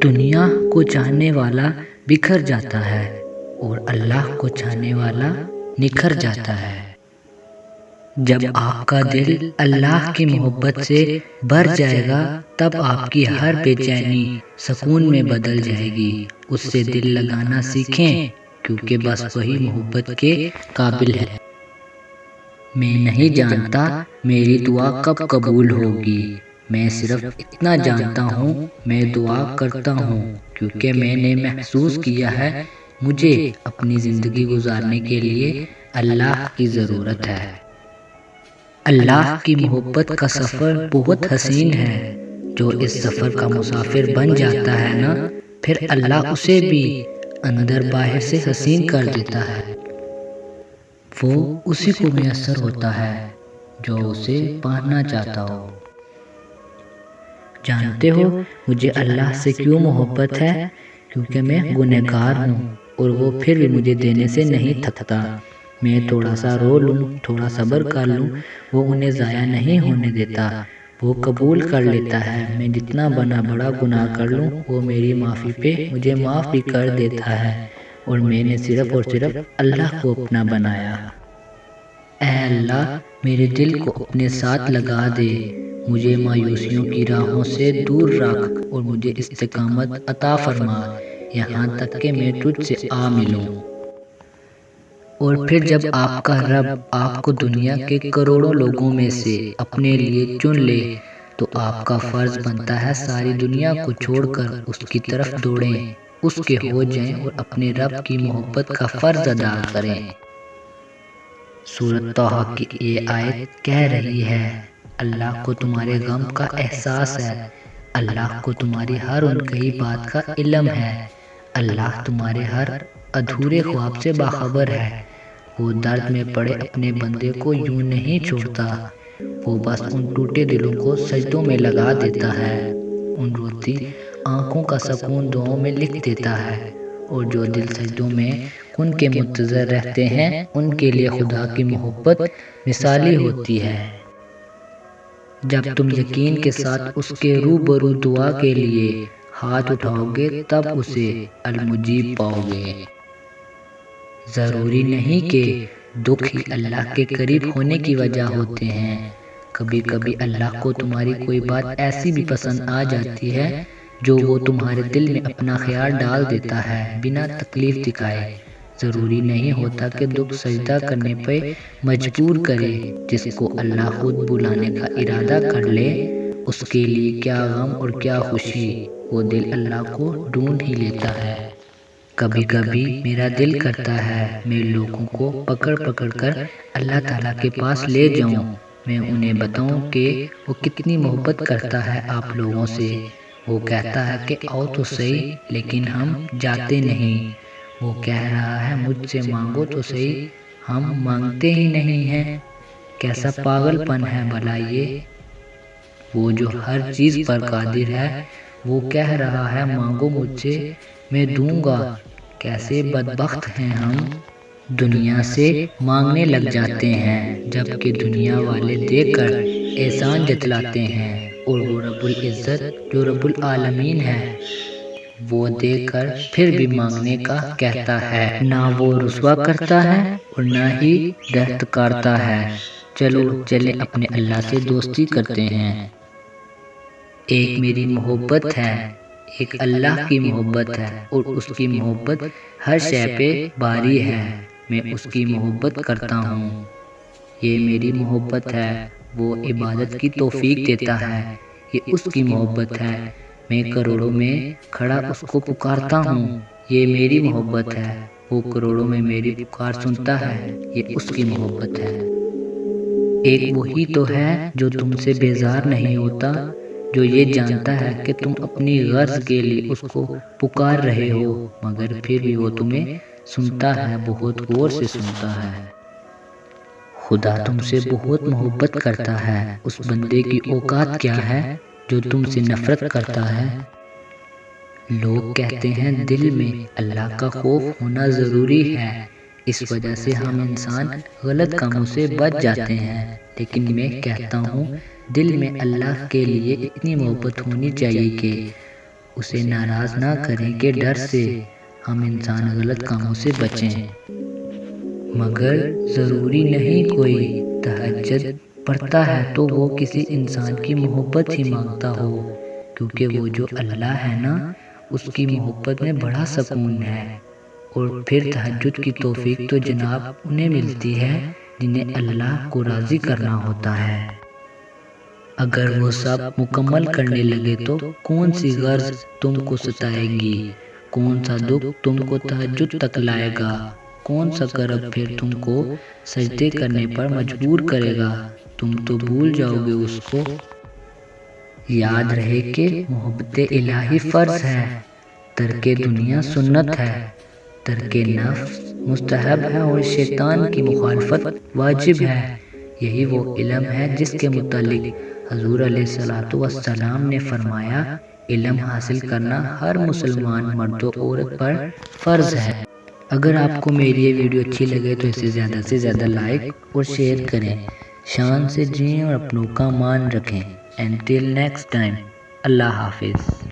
دنیا کو چاہنے والا بکھر جاتا ہے اور اللہ کو چاہنے والا نکھر جاتا ہے۔ جب آپ کا دل اللہ کی محبت سے بھر جائے گا تب آپ کی ہر بے چینی سکون میں بدل جائے گی۔ اس سے دل لگانا سیکھیں کیونکہ بس وہی محبت کے قابل ہے۔ میں نہیں جانتا میری دعا کب قبول ہوگی، میں صرف اتنا جانتا ہوں میں دعا کرتا ہوں کیونکہ میں نے محسوس کیا ہے مجھے اپنی زندگی گزارنے کے لیے اللہ کی ضرورت ہے۔ اللہ کی محبت کا سفر بہت حسین ہے۔ جو اس سفر کا مسافر بن جاتا ہے نا، پھر اللہ اسے بھی اندر باہر سے حسین کر دیتا ہے۔ وہ اسی کو میسر ہوتا ہے جو اسے پانا چاہتا ہو۔ جانتے ہو مجھے اللہ سے کیوں محبت ہے؟ کیونکہ میں گنہگار ہوں اور وہ پھر بھی مجھے دینے سے نہیں تھکتا۔ میں تھوڑا سا رو لوں، تھوڑا صبر کر لوں، وہ انہیں ضائع نہیں ہونے دیتا۔ وہ قبول کر لیتا ہے۔ میں جتنا بڑا گناہ کر لوں وہ میری معافی پہ مجھے معاف بھی کر دیتا ہے، اور میں نے صرف اور صرف اللہ کو اپنا بنایا۔ اے اللہ میرے دل کو اپنے ساتھ لگا دے، مجھے مایوسیوں کی راہوں سے دور رکھ اور مجھے استقامت عطا فرما یہاں تک کہ میں تجھ سے آ ملوں۔ اور پھر جب آپ کا رب آپ کو دنیا کے کروڑوں لوگوں میں سے اپنے لیے چن لے تو آپ کا فرض بنتا ہے ساری دنیا کو چھوڑ کر اس کی طرف دوڑیں، اس کے ہو جائیں اور اپنے رب کی محبت کا فرض ادا کریں۔ سورۃ طٰہٰ کی یہ آیت کہہ رہی ہے اللہ کو تمہارے غم کا احساس ہے، اللہ کو تمہاری ہر ان کہی بات کا علم ہے، اللہ تمہارے ہر ادھورے خواب سے باخبر ہے۔ وہ درد میں پڑے اپنے بندے کو یوں نہیں چھوڑتا، وہ بس ان ٹوٹے دلوں کو سجدوں میں لگا دیتا ہے، ان روتی آنکھوں کا سکون دعاؤں میں لکھ دیتا ہے، اور جو دل سجدوں میں کن کے منتظر رہتے ہیں ان کے لیے خدا کی محبت مثالی ہوتی ہے۔ جب تم یقین کے ساتھ اس کے روبرو دعا کے لیے ہاتھ اٹھاؤ گے تب اسے المجیب پاؤ گے۔ ضروری نہیں کہ دکھ ہی اللہ کے قریب ہونے کی وجہ ہوتے ہیں، کبھی کبھی اللہ کو تمہاری کوئی بات ایسی بھی پسند آ جاتی ہے جو وہ تمہارے دل میں اپنا خیال ڈال دیتا ہے بنا تکلیف دکھائے۔ ضروری نہیں ہوتا کہ دکھ سجدہ کرنے پہ مجبور کرے، جس کو اللہ خود بلانے کا ارادہ کر لے اس کے لیے کیا غم اور کیا خوشی، وہ دل اللہ کو ڈھونڈ ہی لیتا ہے۔ کبھی کبھی میرا دل کرتا ہے میں لوگوں کو پکڑ پکڑ کر اللہ تعالیٰ کے پاس لے جاؤں، میں انہیں بتاؤں کہ وہ کتنی محبت کرتا ہے آپ لوگوں سے۔ وہ کہتا ہے کہ آؤ تو صحیح لیکن ہم جاتے نہیں، وہ کہہ رہا ہے مجھ سے مانگو تو صحیح، ہم مانگتے ہی نہیں ہیں۔ کیسا پاگل پن ہے بھلا یہ، وہ جو ہر چیز پر قادر ہے وہ کہہ رہا ہے مانگو مجھ سے میں دوں گا۔ کیسے بدبخت ہیں ہم، دنیا سے مانگنے لگ جاتے ہیں جبکہ دنیا والے دے کر احسان جتلاتے ہیں، اور وہ رب العزت جو رب العالمین ہے وہ دے کر پھر بھی مانگنے کا کہتا ہے۔ نہ وہ رسوا کرتا ہے اور نہ ہی رحت کرتا ہے۔ چلو چلیں اپنے اللہ سے دوستی کرتے ہیں۔ ایک میری محبت ہے، ایک اللہ کی محبت ہے، اور اس کی محبت ہر شے پہ باری ہے۔ میں اس کی محبت کرتا ہوں، یہ میری محبت ہے۔ وہ عبادت کی توفیق دیتا ہے، یہ اس کی محبت ہے۔ میں کروڑوں میں کھڑا اس کو پکارتا ہوں، یہ میری محبت ہے۔ وہ کروڑوں میں میری پکار سنتا ہے، یہ اس کی محبت ہے۔ ایک وہی تو ہے جو تم سے بیزار نہیں ہوتا، جو یہ جانتا ہے کہ تم اپنی غرض کے لیے اس کو پکار رہے ہو مگر پھر بھی وہ تمہیں سنتا ہے، بہت غور سے سنتا ہے۔ خدا تم سے بہت محبت کرتا ہے، اس بندے کی اوقات کیا ہے جو تم سے نفرت کرتا ہے؟ لوگ کہتے ہیں دل میں اللہ کا خوف ہونا ضروری ہے، اس وجہ سے ہم انسان غلط کاموں سے بچ جاتے ہیں، لیکن میں کہتا ہوں دل میں اللہ کے لیے اتنی محبت ہونی چاہیے کہ اسے ناراض نہ کریں کہ ڈر سے ہم انسان غلط کاموں سے بچیں۔ مگر ضروری نہیں کوئی تہجد پڑھتا ہے تو وہ کسی انسان کی محبت ہی مانگتا ہو، کیونکہ وہ جو اللہ ہے نا، اس کی محبت میں بڑا سکون ہے۔ اور پھر تہجد کی توفیق تو جناب انہیں ملتی ہے جنہیں اللہ کو راضی کرنا ہوتا ہے۔ اگر وہ سب مکمل کرنے لگے تو کون سی غرض تم کو ستائے گی، کون سا دکھ تم کو تہجد تک لائے گا، کون سا کرب پھر تم کو سجدے کرنے پر مجبور کرے گا، تم تو بھول جاؤ گے اس کو۔ یاد رہے کہ محبت الہی فرض ہے، ترک دنیا سنت ہے، ترک نفس مستحب ہے اور شیطان کی مخالفت واجب ہے۔ یہی وہ علم ہے جس کے متعلق حضور علیہ السلام نے فرمایا، علم حاصل کرنا ہر مسلمان مرد و عورت پر فرض ہے۔ اگر آپ کو میری یہ ویڈیو اچھی لگے تو اسے زیادہ سے زیادہ لائک اور شیئر کریں۔ شان سے جئیں اور اپنوں کا مان رکھیں۔ Until next time، اللہ حافظ۔